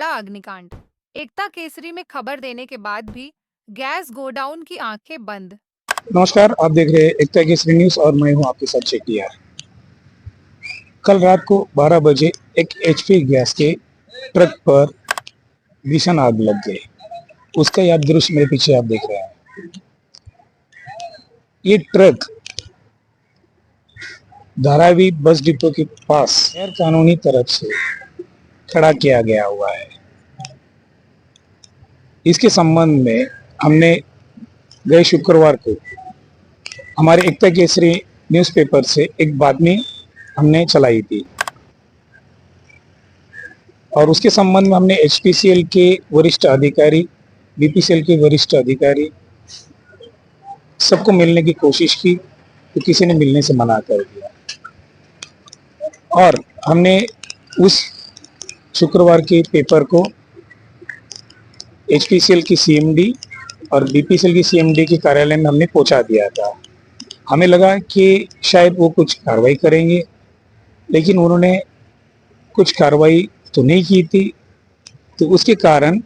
बड़ा अग्निकांड। एकता केसरी में खबर देने के बाद भी गैस गोडाउन की आंखें बंद। नमस्कार, आप देख रहे हैं एकता केसरी न्यूज और मैं हूं आपके साथ शेट्टियार। कल रात को 12 बजे एक एचपी गैस के ट्रक पर भीषण आग लग गई। उसका यह दृश्य मेरे पीछे आप देख रहे हैं। ये ट्रक धारावी बस डिपो के पास गैर कानूनी तरफ से खड़ा किया गया हुआ है। इसके संबंध में हमने गए शुक्रवार को हमारे एकता केसरी न्यूज़पेपर से एक बातमी हमने चलाई थी और उसके संबंध में हमने एचपीसीएल के वरिष्ठ अधिकारी, बीपीसीएल के वरिष्ठ अधिकारी सबको मिलने की कोशिश की, तो किसी ने मिलने से मना कर दिया। और हमने उस शुक्रवार के पेपर को एचपीसीएल की सीएमडी और बीपीसीएल की सीएमडी के कार्यालय में हमने पहुंचा दिया था। हमें लगा कि शायद वो कुछ कार्रवाई करेंगे, लेकिन उन्होंने कुछ कार्रवाई तो नहीं की थी। तो उसके कारण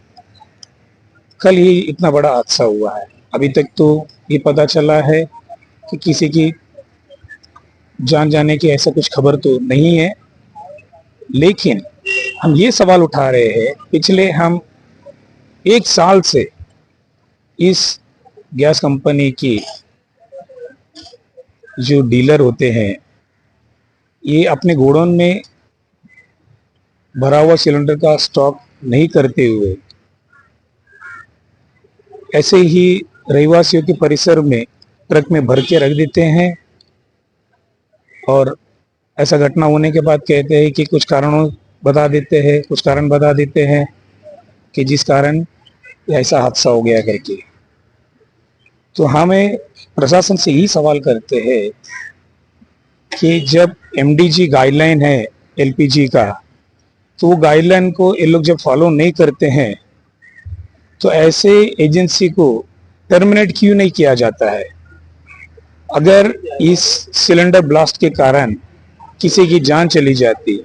कल ही इतना बड़ा हादसा हुआ है। अभी तक तो ये पता चला है कि किसी की जान जाने की ऐसा कुछ खबर तो नहीं है, लेकिन हम ये सवाल उठा रहे हैं, पिछले हम 1 साल से इस गैस कंपनी की जो डीलर होते हैं, ये अपने गोडाउन में भरा हुआ सिलेंडर का स्टॉक नहीं करते हुए ऐसे ही रहवासियों के परिसर में ट्रक में भर के रख देते हैं और ऐसा घटना होने के बाद कहते हैं कि कुछ कारण बता देते हैं कि जिस कारण ऐसा हादसा हो गया करके। तो हमें प्रशासन से यही सवाल करते हैं कि जब एमडीजी गाइडलाइन है एलपीजी का, तो वो गाइडलाइन को ये लोग जब फॉलो नहीं करते हैं तो ऐसे एजेंसी को टर्मिनेट क्यों नहीं किया जाता है। अगर इस सिलेंडर ब्लास्ट के कारण किसी की जान चली जाती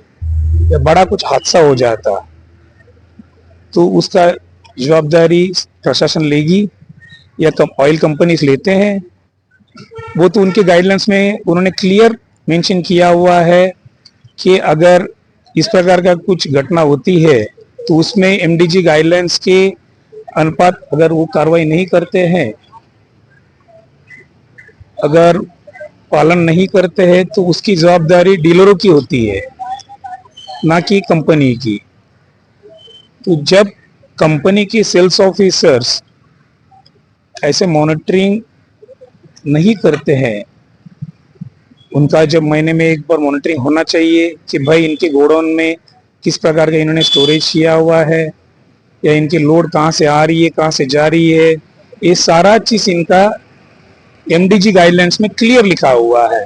या बड़ा कुछ हादसा हो जाता, तो उसका जवाबदारी प्रशासन लेगी या ऑयल कंपनीज लेते हैं। वो तो उनके गाइडलाइंस में उन्होंने क्लियर मेंशन किया हुआ है कि अगर इस प्रकार का कुछ घटना होती है तो उसमें एमडीजी गाइडलाइंस के अनुपात अगर वो कार्रवाई नहीं करते हैं, अगर पालन नहीं करते हैं, तो उसकी जवाबदारी डीलरों की होती है, ना कि कंपनी की। तो जब कंपनी के सेल्स ऑफिसर्स ऐसे मॉनिटरिंग नहीं करते हैं, उनका जब महीने में एक बार मॉनिटरिंग होना चाहिए कि भाई इनके गोडाउन में किस प्रकार का इन्होंने स्टोरेज किया हुआ है या इनकी लोड कहाँ से आ रही है, कहाँ से जा रही है, ये सारा चीज इनका एमडीजी गाइडलाइंस में क्लियर लिखा हुआ है।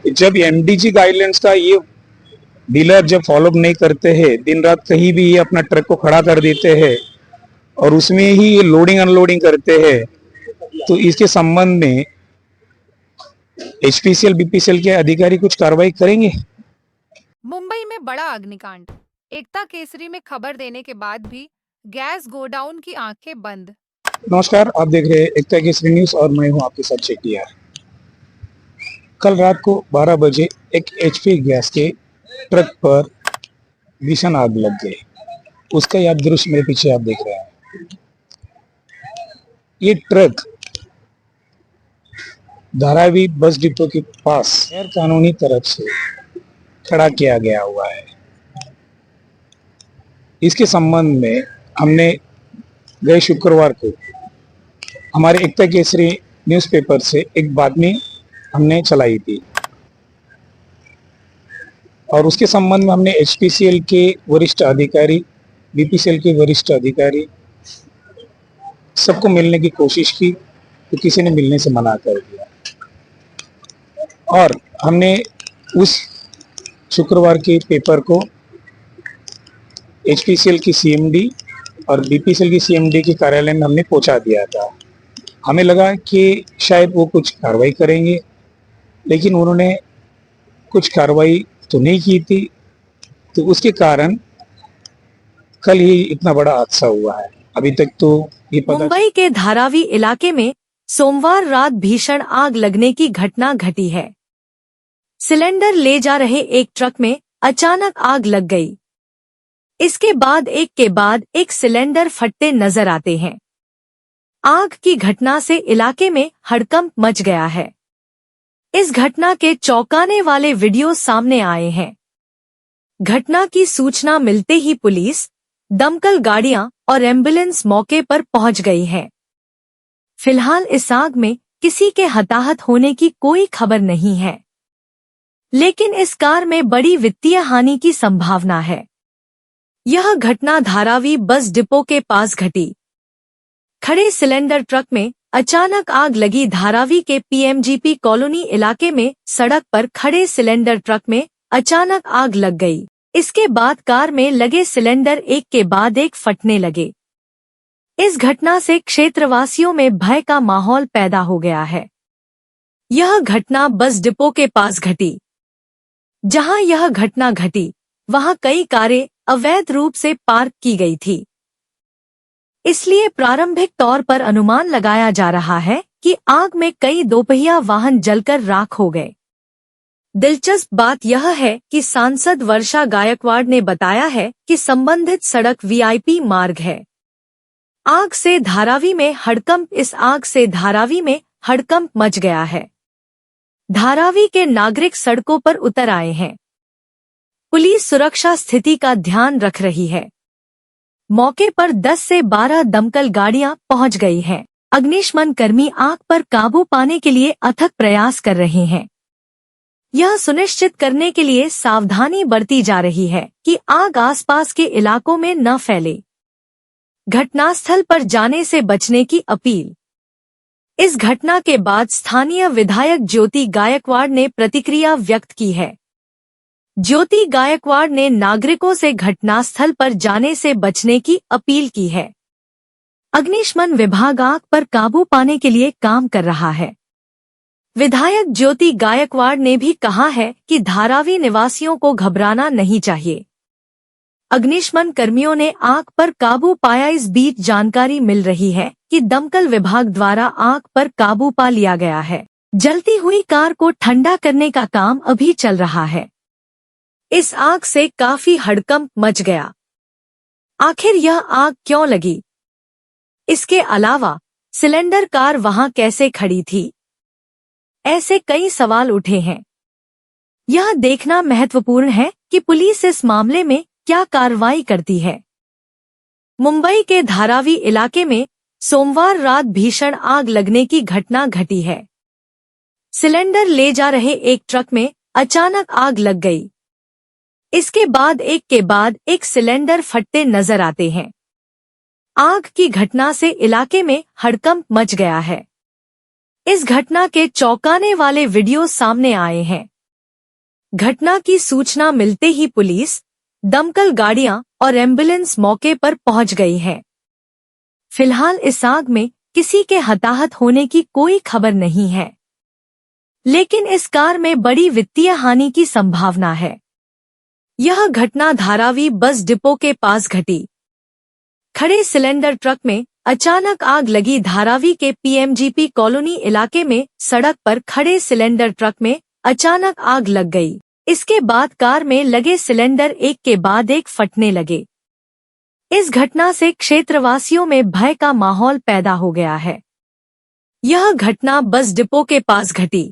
जब एमडीजी गाइडलाइंस का ये डीलर जब फॉलोअप नहीं करते हैं, दिन रात कहीं भी ये अपना ट्रक को खड़ा कर देते हैं और उसमें ही ये लोडिंग अनलोडिंग करते हैं, तो इसके संबंध में एचपीसीएल बीपीसीएल के अधिकारी कुछ कार्रवाई करेंगे। मुंबई में बड़ा अग्निकांड। एकता केसरी में खबर देने के बाद भी गैस गोडाउन की आंखें बंद। नमस्कार, आप देख रहे हैं एकता केसरी न्यूज और मैं हूं आपके साथ शेट्टियार। कल रात को 12 बजे एक एचपी गैस के ट्रक पर भीषण आग लग गई। उसका यह दृश्य मेरे पीछे आप देख रहे हैं। ये ट्रक धारावी बस डिपो के पास गैर कानूनी तरफ से खड़ा किया गया हुआ है। इसके संबंध में हमने गए शुक्रवार को हमारे एकता केसरी न्यूज़पेपर से एक बातमी हमने चलाई थी और उसके संबंध में हमने एचपीसीएल के वरिष्ठ अधिकारी, बीपीसीएल के वरिष्ठ अधिकारी सबको मिलने की कोशिश की, तो किसी ने मिलने से मना कर दिया। और हमने उस शुक्रवार के पेपर को एचपीसीएल की सीएमडी और बीपीसीएल की सीएमडी के कार्यालय में हमने पहुंचा दिया था। हमें लगा कि शायद वो कुछ कार्रवाई करेंगे, लेकिन उन्होंने कुछ कार्रवाई तो नहीं की थी। तो उसके कारण कल ही इतना बड़ा हादसा हुआ है। अभी तक तो ये पता मुंबई के धारावी इलाके में सोमवार रात भीषण आग लगने की घटना घटी है। सिलेंडर ले जा रहे एक ट्रक में अचानक आग लग गई। इसके बाद एक के बाद एक सिलेंडर फटते नजर आते हैं। आग की घटना से इलाके में हड़कंप मच गया है। इस घटना के चौंकाने वाले वीडियो सामने आए हैं। घटना की सूचना मिलते ही पुलिस, दमकल गाड़ियां और एम्बुलेंस मौके पर पहुंच गई है। फिलहाल इस आग में किसी के हताहत होने की कोई खबर नहीं है, लेकिन इस कार में बड़ी वित्तीय हानि की संभावना है। यह घटना धारावी बस डिपो के पास घटी। खड़े सिलेंडर ट्रक में अचानक आग लगी। धारावी के पीएमजीपी कॉलोनी इलाके में सड़क पर खड़े सिलेंडर ट्रक में अचानक आग लग गई। इसके बाद कार में लगे सिलेंडर एक के बाद एक फटने लगे। इस घटना से क्षेत्रवासियों में भय का माहौल पैदा हो गया है। यह घटना बस डिपो के पास घटी। जहां यह घटना घटी, वहां कई कारें अवैध रूप से पार्क की गई थी। इसलिए प्रारंभिक तौर पर अनुमान लगाया जा रहा है कि आग में कई दोपहिया वाहन जलकर राख हो गए। दिलचस्प बात यह है कि सांसद वर्षा गायकवाड़ ने बताया है कि संबंधित सड़क वीआईपी मार्ग है। आग से धारावी में हड़कंप इस आग से धारावी में हड़कंप मच गया है। धारावी के नागरिक सड़कों पर उतर आए हैं। पुलिस सुरक्षा स्थिति का ध्यान रख रही है। मौके पर 10 से 12 दमकल गाड़ियां पहुंच गई हैं। अग्निशमन कर्मी आग पर काबू पाने के लिए अथक प्रयास कर रहे हैं। यह सुनिश्चित करने के लिए सावधानी बरती जा रही है कि आग आसपास के इलाकों में न फैले। घटनास्थल पर जाने से बचने की अपील। इस घटना के बाद स्थानीय विधायक ज्योति गायकवाड़ ने प्रतिक्रिया व्यक्त की है। ज्योति गायकवाड़ ने नागरिकों से घटनास्थल पर जाने से बचने की अपील की है। अग्निशमन विभाग आग पर काबू पाने के लिए काम कर रहा है। विधायक ज्योति गायकवाड़ ने भी कहा है कि धारावी निवासियों को घबराना नहीं चाहिए। अग्निशमन कर्मियों ने आग पर काबू पाया। इस बीच जानकारी मिल रही है कि दमकल विभाग द्वारा आग पर काबू पा लिया गया है। जलती हुई कार को ठंडा करने का काम अभी चल रहा है। इस आग से काफी हड़कंप मच गया। आखिर यह आग क्यों लगी? इसके अलावा सिलेंडर कार वहां कैसे खड़ी थी? ऐसे कई सवाल उठे हैं। यह देखना महत्वपूर्ण है कि पुलिस इस मामले में क्या कार्रवाई करती है। मुंबई के धारावी इलाके में सोमवार रात भीषण आग लगने की घटना घटी है। सिलेंडर ले जा रहे एक ट्रक में अचानक आग लग गई। इसके बाद एक के बाद एक सिलेंडर फटते नजर आते हैं। आग की घटना से इलाके में हड़कंप मच गया है। इस घटना के चौंकाने वाले वीडियो सामने आए हैं। घटना की सूचना मिलते ही पुलिस, दमकल गाड़ियां और एम्बुलेंस मौके पर पहुंच गई हैं। फिलहाल इस आग में किसी के हताहत होने की कोई खबर नहीं है, लेकिन इस कार में बड़ी वित्तीय हानि की संभावना है। यह घटना धारावी बस डिपो के पास घटी। खड़े सिलेंडर ट्रक में अचानक आग लगी। धारावी के पीएमजीपी कॉलोनी इलाके में सड़क पर खड़े सिलेंडर ट्रक में अचानक आग लग गई। इसके बाद कार में लगे सिलेंडर एक के बाद एक फटने लगे। इस घटना से क्षेत्रवासियों में भय का माहौल पैदा हो गया है। यह घटना बस डिपो के पास घटी।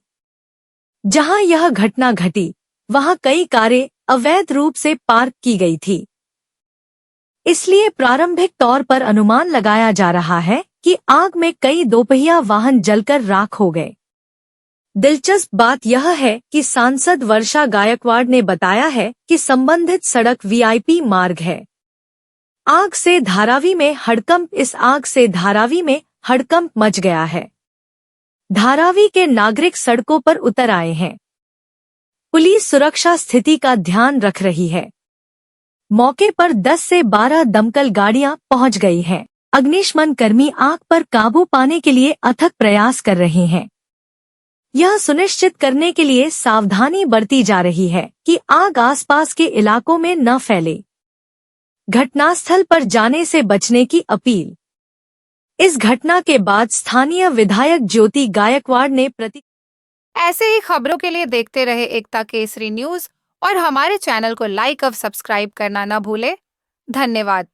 जहां यह घटना घटी, वहां कई कारें अवैध रूप से पार्क की गई थी। इसलिए प्रारंभिक तौर पर अनुमान लगाया जा रहा है कि आग में कई दोपहिया वाहन जलकर राख हो गए। दिलचस्प बात यह है कि सांसद वर्षा गायकवाड़ ने बताया है कि संबंधित सड़क वीआईपी मार्ग है। आग से धारावी में हड़कंप इस आग से धारावी में हड़कंप मच गया है। धारावी के नागरिक सड़कों पर उतर आए हैं। पुलिस सुरक्षा स्थिति का ध्यान रख रही है। मौके पर 10 से 12 दमकल गाड़ियां पहुंच गई हैं। अग्निशमन कर्मी आग पर काबू पाने के लिए अथक प्रयास कर रहे हैं। यह सुनिश्चित करने के लिए सावधानी बरती जा रही है कि आग आसपास के इलाकों में न फैले। घटनास्थल पर जाने से बचने की अपील। इस घटना के बाद स्थानीय विधायक ज्योति गायकवाड़ ने ऐसे ही खबरों के लिए देखते रहे एकता केसरी न्यूज और हमारे चैनल को लाइक और सब्सक्राइब करना न भूले। धन्यवाद।